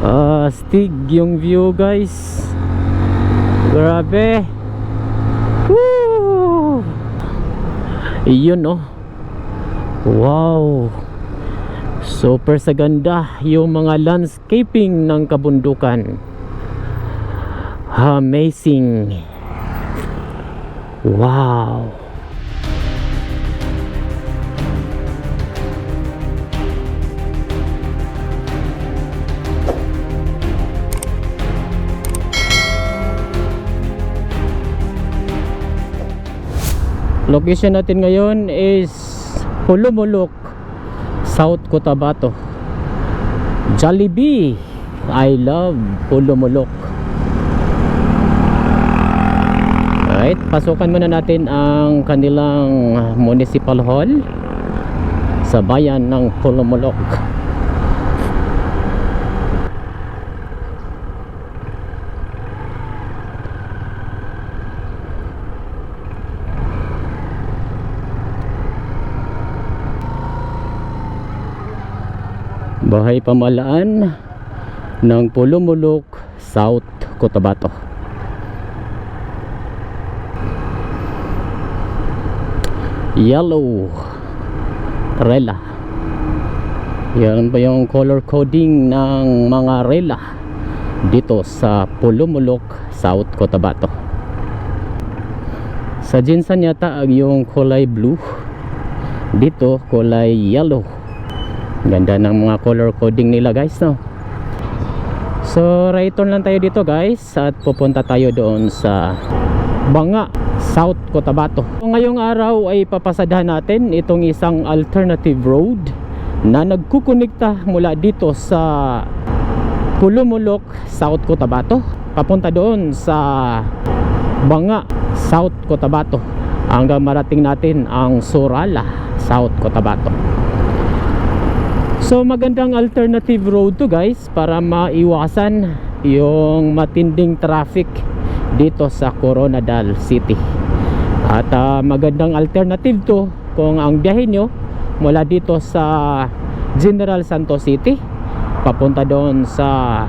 Astig yung view guys. Grabe. Woo! Iyon oh. Wow. Super sa ganda yung mga landscaping ng kabundukan. Amazing. Wow. Location natin ngayon is Pulumulok, South Cotabato. Jollibee. I love Pulumulok. Alright, pasukan muna natin ang kanilang municipal hall sa bayan ng Pulumulok. Bahay pamahalaan ng Pulumulok, South Cotabato. Yellow rela. Yan ba yung color coding ng mga rela dito sa Pulumulok, South Cotabato. Sa Jinsan yata yung kulay blue, dito kulay yellow. Ganda ng mga color coding nila guys, no? So right turn lang tayo dito guys at pupunta tayo doon sa Banga, South Cotabato. So, ngayong araw ay papasadahan natin itong isang alternative road na nagkukonekta mula dito sa Pulumulok, South Cotabato papunta doon sa Banga, South Cotabato hanggang marating natin ang Sorala, South Cotabato. So magandang alternative road to guys para maiwasan yung matinding traffic dito sa Coronadal City. At magandang alternative to kung ang biyahe nyo mula dito sa General Santos City papunta doon sa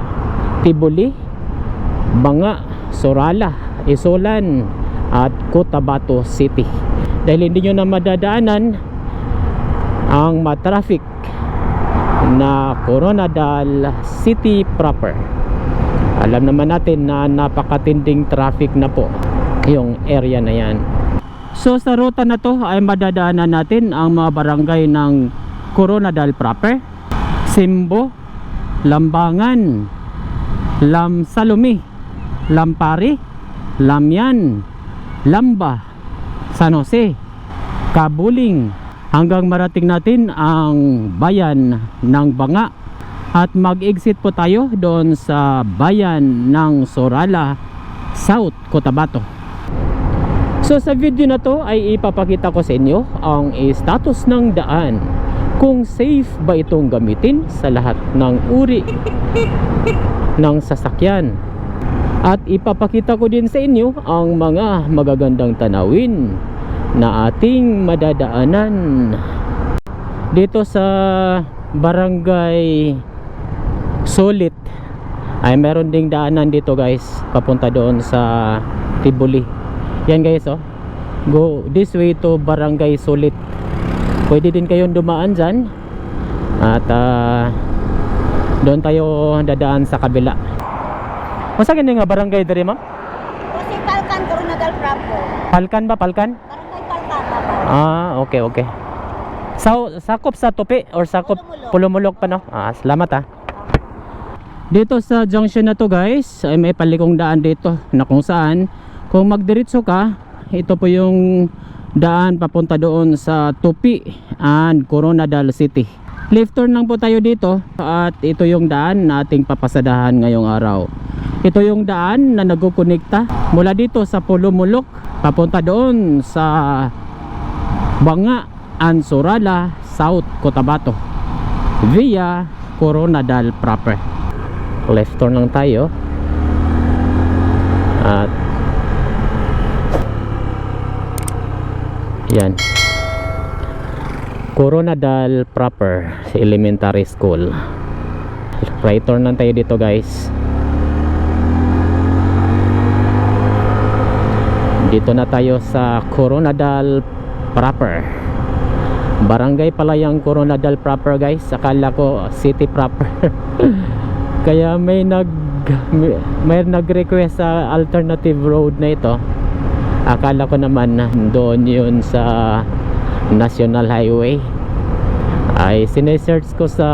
Tibuli, Banga, Sorala, Isolan at Cotabato City. Dahil hindi nyo na madadaanan ang matraffic na Coronadal City proper. Alam naman natin na napakatinding traffic na po yung area na yan. So sa ruta na to ay madadaanan natin ang mga barangay ng Coronadal proper, Simbo, Lambangan, Lamsalumi, Lampari, Lamyan, Lamba, San Jose, Kabuling, hanggang marating natin ang bayan ng Banga at mag-exit po tayo doon sa bayan ng Sorala, South Cotabato. So sa video na to ay ipapakita ko sa inyo ang status ng daan, kung safe ba itong gamitin sa lahat ng uri ng sasakyan, at ipapakita ko din sa inyo ang mga magagandang tanawin na ating madadaanan dito sa Barangay Sulit. Ay meron ding daanan dito guys papunta doon sa Tibuli. Yan guys, oh, go this way to Barangay Sulit. Pwede din kayong dumaan dyan at doon tayo dadaan sa kabila. Masa gani nga barangay diri ma'am? Kasi Palkan, Coronadal proper. Palkan ba? Palkan? Okay, okay. Sakop sa Tupi or sakop Pulumulok pa, no? Salamat Dito sa junction na to guys ay may palikong daan dito na kung saan kung magdiretso ka, ito po yung daan papunta doon sa Tupi and Coronadal City. Left turn lang po tayo dito at ito yung daan na ating papasadahan ngayong araw. Ito yung daan na nagkukonekta mula dito sa Pulumulok papunta doon sa Banga and Sorala, South Cotabato via Coronadal proper. Left turn lang tayo at yan, Coronadal proper elementary school. Right turn lang tayo dito guys. Dito na tayo sa Coronadal proper. Barangay pala yung Coronadal proper guys. Akala ko city proper. Kaya may nag-request sa alternative road na ito. Akala ko naman doon yun sa National Highway. Ay sinesearch ko sa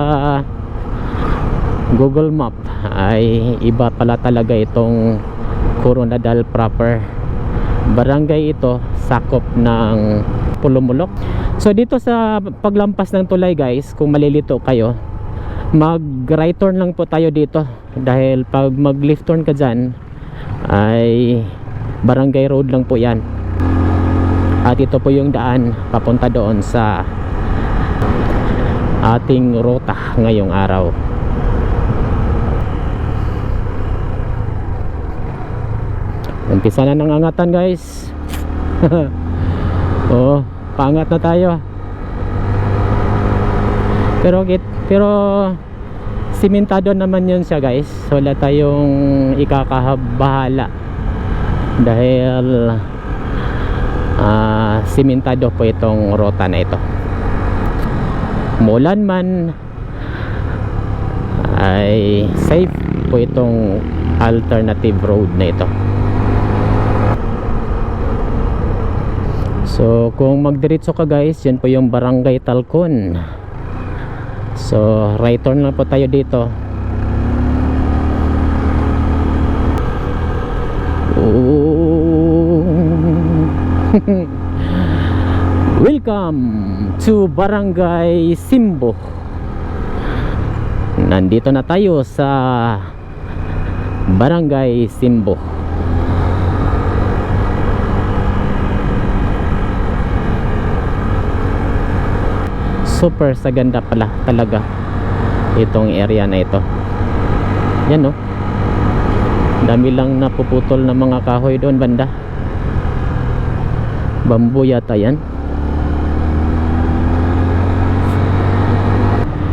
Google Map, ay iba pala talaga itong Coronadal proper. Barangay ito sakop ng Pulumulok. So dito sa paglampas ng tulay guys, kung malilito kayo, mag right turn lang po tayo dito. Dahil pag mag left turn ka dyan, ay barangay road lang po yan. At ito po yung daan papunta doon sa ating rota ngayong araw. Umpisa na ng angatan guys. Oh, paangat na tayo. Pero simentado naman yun siya guys. Wala tayong ikakabahala dahil simentado po itong rota na ito. Mulan man, ay safe po itong alternative road na ito. So kung magdiretso ka guys, yun po yung Barangay Talcon. So right turn lang po tayo dito. Welcome to Barangay Simbo. Nandito na tayo sa Barangay Simbo. Super sa ganda pala talaga itong area na ito. Yan no, dami lang napuputol na mga kahoy doon banda. Bamboo yata yan.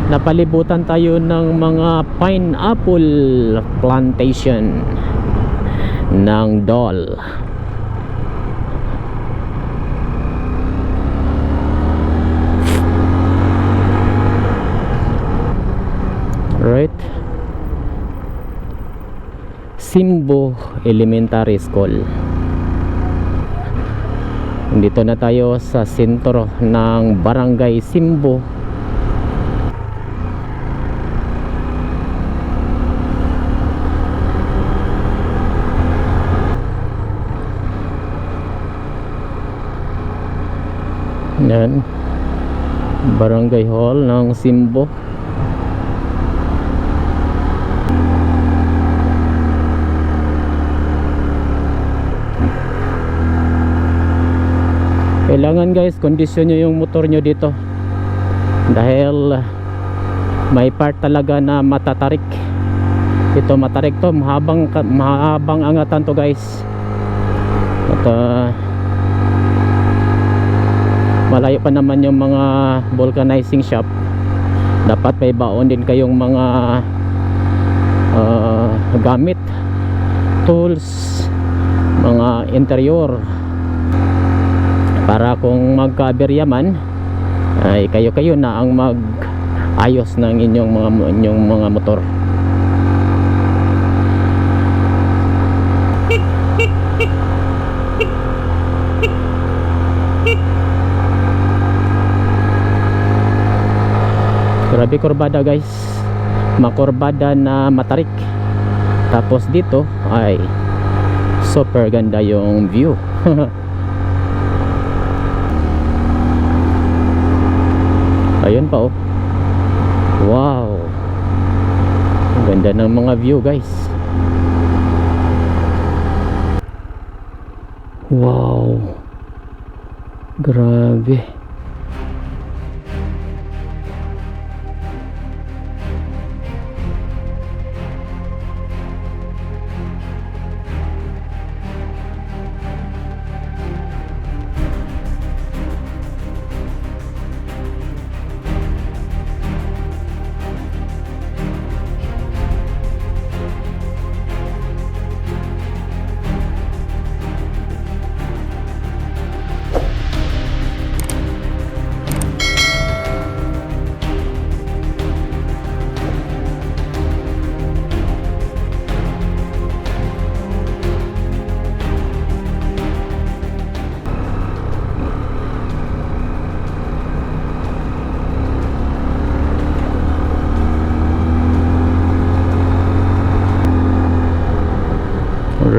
Napalibutan tayo ng mga pineapple plantation ng Dole. Right, Simbo Elementary School. Dito na tayo sa sentro ng Barangay Simbo. Yan, Barangay Hall ng Simbo. Kailangan guys, kondisyon nyo yung motor nyo dito dahil may part talaga na matatarik. Ito matarik to, mahabang angatan to guys. At malayo pa naman yung mga vulcanizing shop. Dapat may baon din kayong mga gamit, tools, mga interior, para kung magka-aberya man ay kayo na ang mag-ayos ng inyong mga motor. Grabe kurbada guys, makurbada na matarik. Tapos dito ay super ganda yung view. Ayun pa oh. Wow, ang ganda ng mga view guys. Wow, grabe.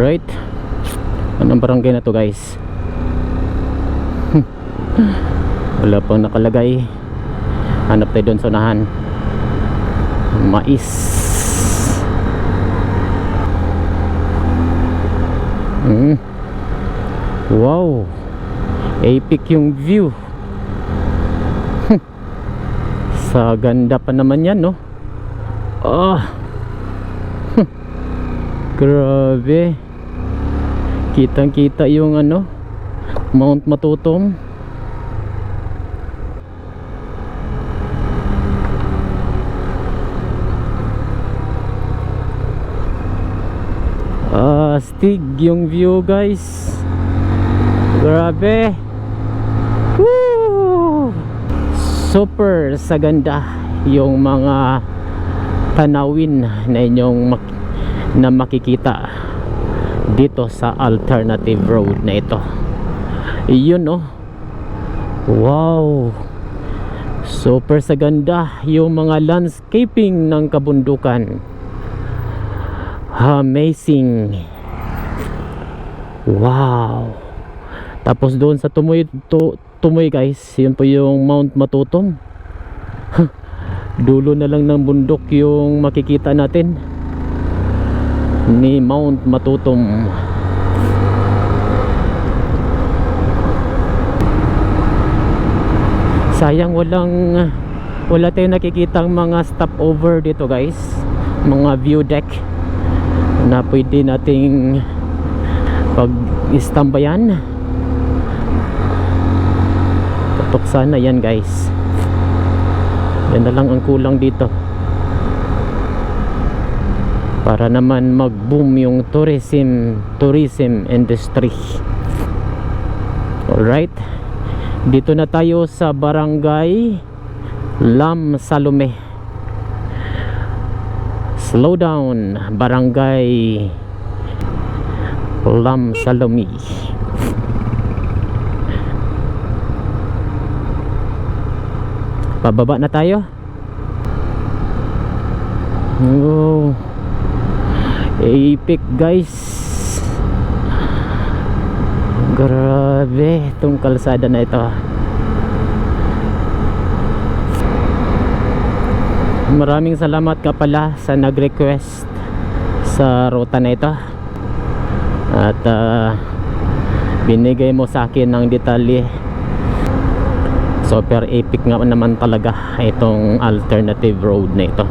Alright, anong barangay na to guys? Wala pang nakalagay. Hanap tayo doon sa unahan. Mais. Wow, epic yung view. Sa ganda pa naman yan, no? Grabe. Kitang kita yung ano, Mount Matutom. Astig yung view guys. Grabe. Woo! Super sa ganda yung mga tanawin na inyong makikita dito sa alternative road na ito. Iyon, oh. Wow, super sa ganda yung mga landscaping ng kabundukan. Amazing. Wow. Tapos doon sa Tumoy guys, yun po yung Mount Matutom. Dulo na lang ng bundok yung makikita natin ni Mount Matutom. Sayang wala tayong nakikitang mga stopover dito guys, mga view deck na pwede nating pag-istambayan. Tutok sana yan guys. Yan na lang ang kulang dito para naman mag-boom yung tourism industry. Alright, dito na tayo sa Barangay Lam Salome. Slow down, Barangay Lam Salome. Pababa na tayo. Oh, epic guys. Grabe itong kalsada na ito. Maraming salamat ka pala sa nag-request sa ruta na ito. At binigay mo sa akin ng detalye. Super epic nga naman talaga itong alternative road na ito.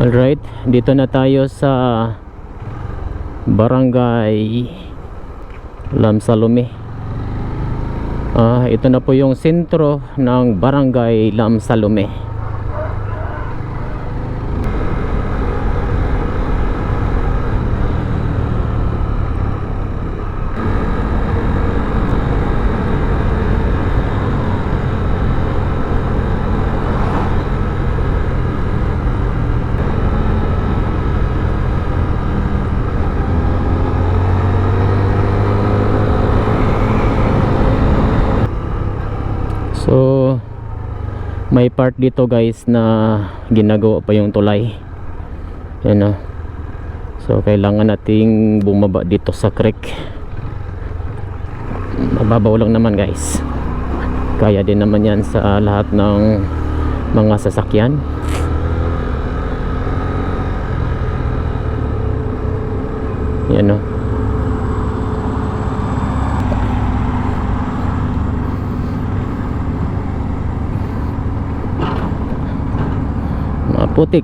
Alright, dito na tayo sa Barangay Lam Salome. Ito na po yung sentro ng Barangay Lam Salome. So may part dito guys na ginagawa pa yung tulay. Yan, so kailangan nating bumaba dito sa creek. Mababaw lang naman guys, kaya din naman yan sa lahat ng mga sasakyan. Yan, putik.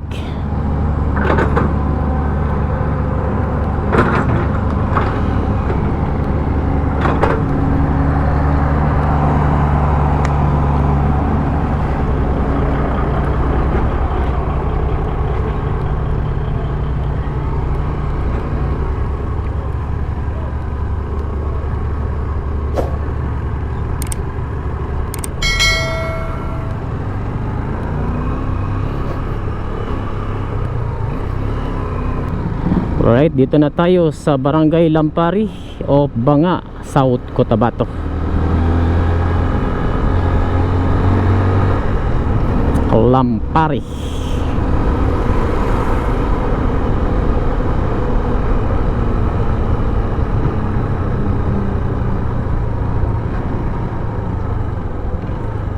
Alright, dito na tayo sa Barangay Lampari o Banga, South Cotabato. Lampari.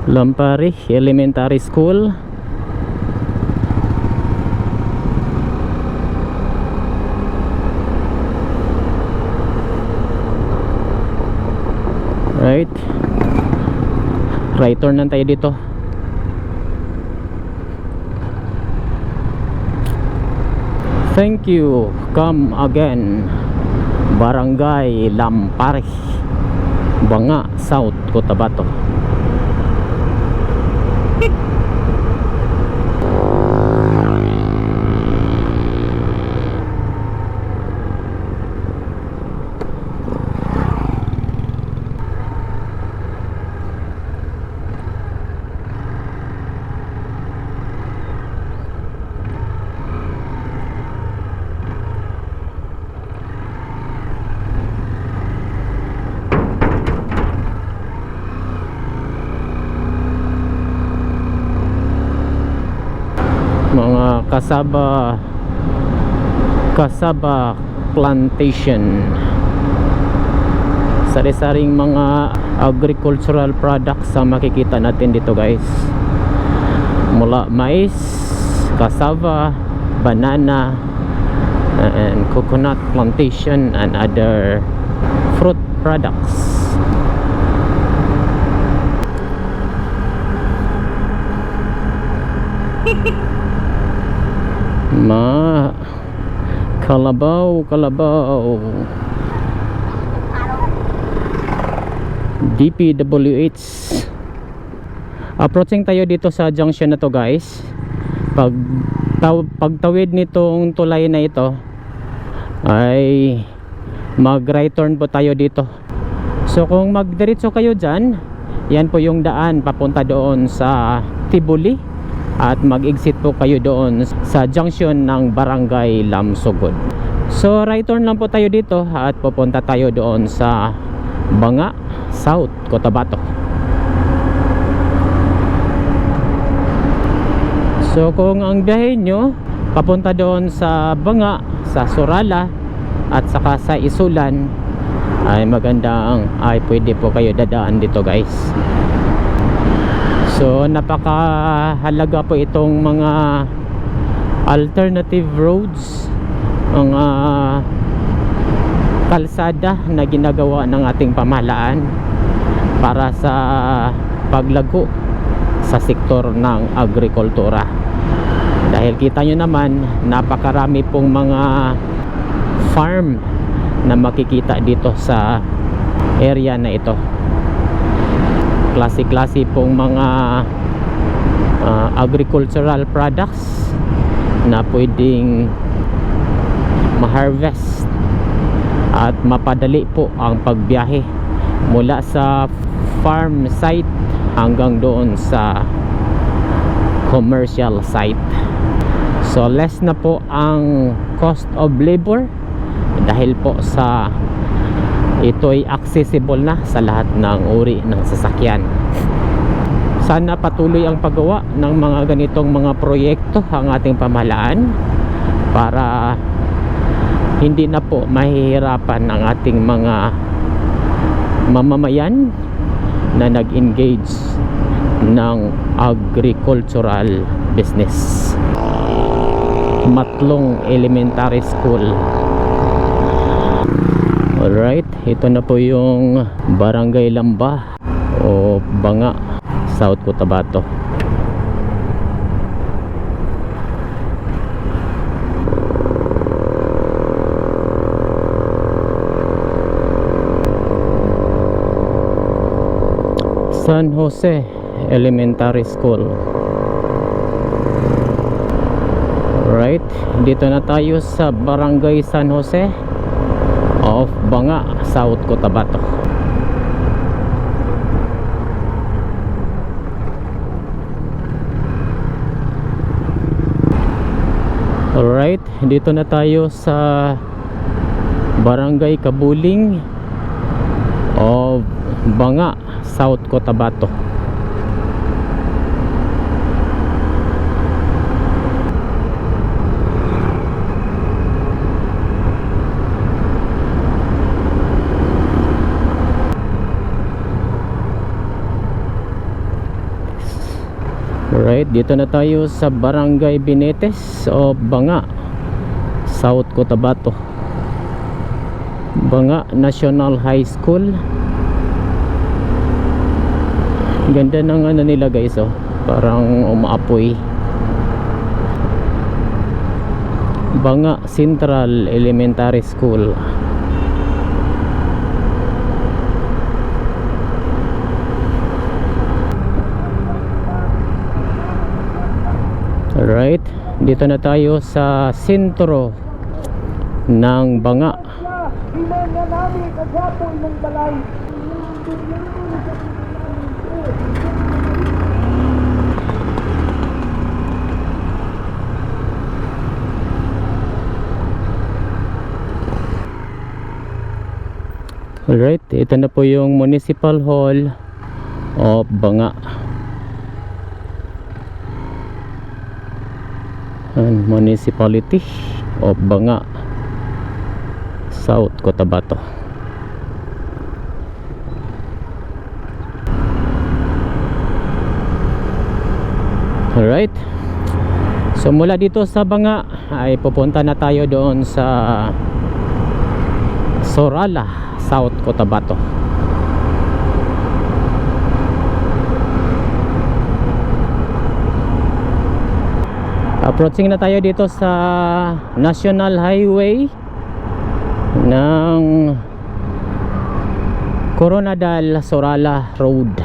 Lampari Elementary School. Right. Right turn lang tayo dito. Thank you. Come again. Barangay Lampari, Banga, South Cotabato. Mga kasaba plantation, sari-saring mga agricultural products ang makikita natin dito guys, mula mais, cassava, banana, and coconut plantation and other fruit products. Kalabaw DPWH. Approaching tayo dito sa junction na to guys. Pagtawid nitong tulay na ito ay mag right turn po tayo dito. So kung magdiretso kayo dyan, yan po yung daan papunta doon sa Tibuli, at mag-exit po kayo doon sa junction ng Barangay Lamsugod. So right turn lang po tayo dito at pupunta tayo doon sa Banga, South Cotabato. So kung ang biyahe nyo papunta doon sa Banga, sa Surala at saka sa Isulan, ay pwede po kayo dadaan dito guys. So napakahalaga po itong mga alternative roads, mga kalsada na ginagawa ng ating pamahalaan para sa paglago sa sektor ng agrikultura. Dahil kita nyo naman, napakarami pong mga farm na makikita dito sa area na ito. Klase-klase pong mga agricultural products na pwedeng ma-harvest at mapadali po ang pagbiyahe mula sa farm site hanggang doon sa commercial site. So less na po ang cost of labor dahil po sa ito ay accessible na sa lahat ng uri ng sasakyan. Sana patuloy ang paggawa ng mga ganitong mga proyekto ang ating pamahalaan para hindi na po mahihirapan ang ating mga mamamayan na nag-engage ng agricultural business. Matlong Elementary School. Alright, ito na po yung Barangay Lamba o Banga, South Cotabato. San Jose Elementary School. Alright, dito na tayo sa Barangay San Jose of Banga, South Cotabato. Alright, dito na tayo sa Barangay Kabuling of Banga, South Cotabato. Alright, dito na tayo sa Barangay Binetes o Banga, South Cotabato. Banga National High School. Ganda ng ano nila guys, oh. Parang umaapoy. Banga Central Elementary School. Alright, dito na tayo sa sentro ng Banga. Hinanga namin kagapon ng balay. Alright, ito na po yung Municipal Hall of Banga. And Municipality of Banga, South Cotabato. Alright, so mula dito sa Banga ay pupunta na tayo doon sa Sorala, South Cotabato. Approaching na tayo dito sa National Highway ng Coronadal Sorala Road,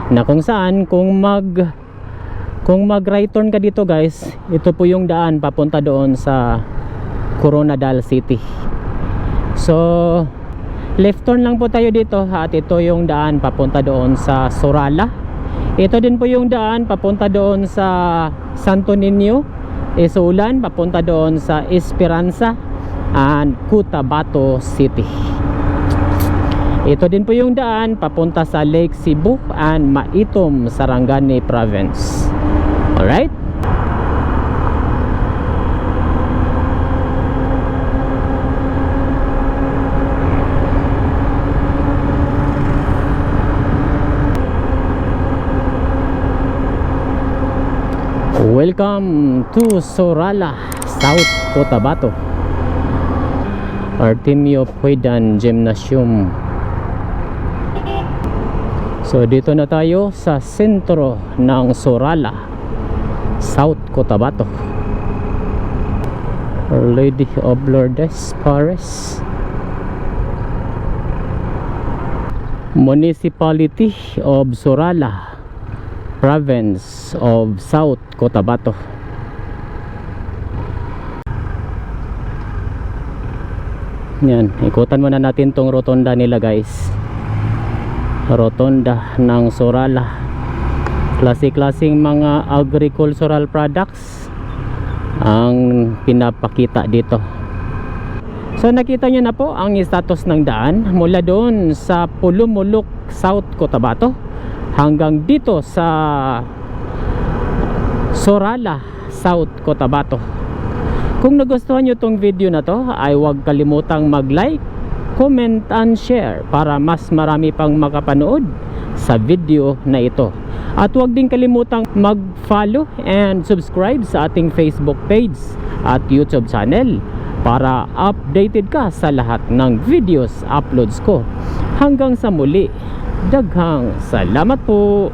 na kung saan kung mag right turn ka dito guys, ito po yung daan papunta doon sa Coronadal City. So left turn lang po tayo dito at ito yung daan papunta doon sa Sorala. Ito din po yung daan papunta doon sa Santo Niño, Isulan, papunta doon sa Esperanza and Cotabato City. Ito din po yung daan papunta sa Lake Cebu and Maitom, Sarangani Province. Alright? Welcome to Sorala, South Cotabato. Artemio Puedan Gymnasium. So dito na tayo sa sentro ng Sorala, South Cotabato. Our Lady of Lourdes, Paris. Municipality of Sorala, Province of South Cotabato. Yan, ikutan muna natin tong rotonda nila guys. Rotonda ng Sorala. Klase-klaseng mga agricultural products ang pinapakita dito. So nakita nyo na po ang status ng daan mula doon sa Pulumulok, South Cotabato hanggang dito sa Sorala, South Cotabato. Kung nagustuhan nyo tong video na to ay huwag kalimutang mag-like, comment and share para mas marami pang makapanood sa video na ito. At huwag din kalimutang mag-follow and subscribe sa ating Facebook page at YouTube channel para updated ka sa lahat ng videos uploads ko. Hanggang sa muli, daghang salamat po.